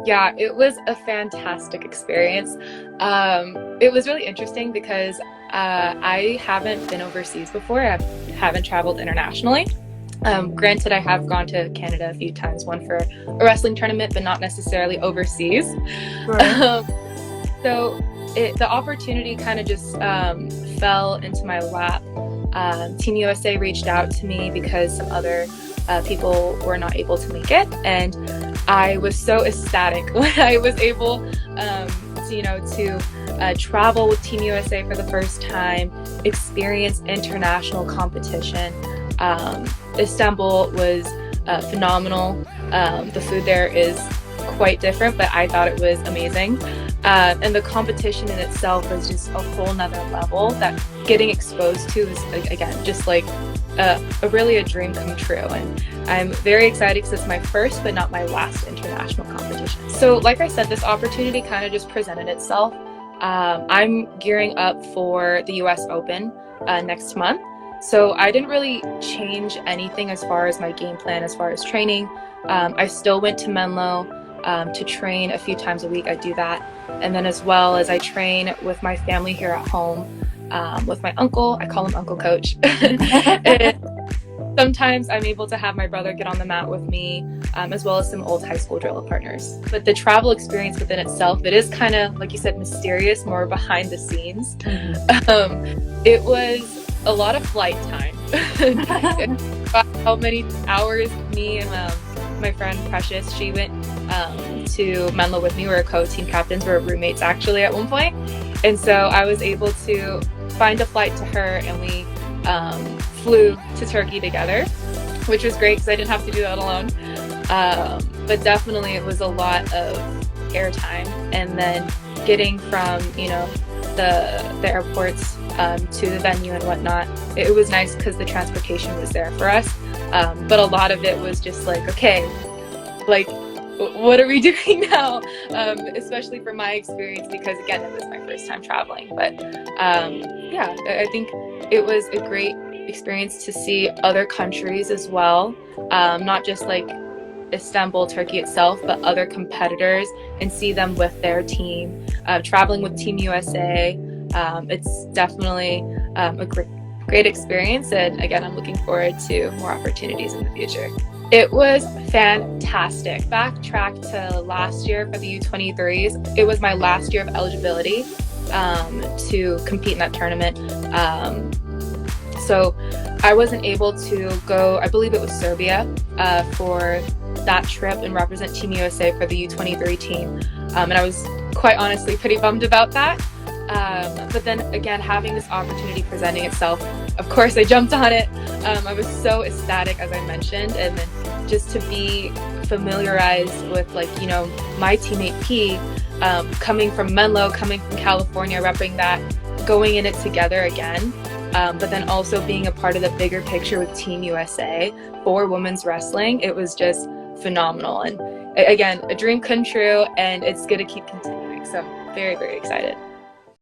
Yeah, it was a fantastic experience. It was really interesting because I haven't been overseas before. I haven't traveled internationally. Granted, I have gone to Canada a few times, one for a wrestling tournament, but not necessarily overseas. Right. So the opportunity kind of just fell into my lap. Team USA reached out to me because some other people were not able to make it, and I was so ecstatic when I was able to travel with Team USA for the first time, experience international competition. Istanbul was phenomenal. The food there is quite different, but I thought it was amazing. And the competition in itself was just a whole nother level that getting exposed to is, again, just like really a dream come true. And I'm very excited because it's my first but not my last international competition. So like I said, this opportunity kind of just presented itself. I'm gearing up for the US Open next month. So I didn't really change anything as far as my game plan, as far as training. I still went to Menlo to train a few times a week. I do that. And then as well as I train with my family here at home, with my uncle. I call him Uncle Coach. And sometimes I'm able to have my brother get on the mat with me, as well as some old high school drill partners. But the travel experience within itself, it is kind of, like you said, mysterious, more behind the scenes. It was a lot of flight time. How many hours me and my friend Precious, she went to Menlo with me. We were co-team captains. We were roommates actually at one point. And so I was able to find a flight to her, and we flew to Turkey together, which was great because I didn't have to do that alone. But definitely it was a lot of airtime, and then getting from the airports to the venue and whatnot. It was nice because the transportation was there for us, but a lot of it was just like, okay, like what are we doing now? Especially for my experience, because again, it was my first time traveling. But yeah, I think it was a great experience to see other countries as well, not just like Istanbul, Turkey itself, but other competitors, and see them with their team. Traveling with Team USA, it's definitely a great experience, and again, I'm looking forward to more opportunities in the future. It was fantastic. Backtrack to last year for the U23s. It was my last year of eligibility to compete in that tournament. So I wasn't able to go, I believe it was Serbia, for that trip and represent Team USA for the U23 team. And I was quite honestly pretty bummed about that. But then again, having this opportunity presenting itself, of course I jumped on it. I was so ecstatic, as I mentioned, and then just to be familiarized with, like, my teammate P, coming from Menlo, coming from California, repping that, going in it together again. But then also being a part of the bigger picture with Team USA for women's wrestling, it was just phenomenal. And again, a dream come true, and it's going to keep continuing. So I'm very, very excited.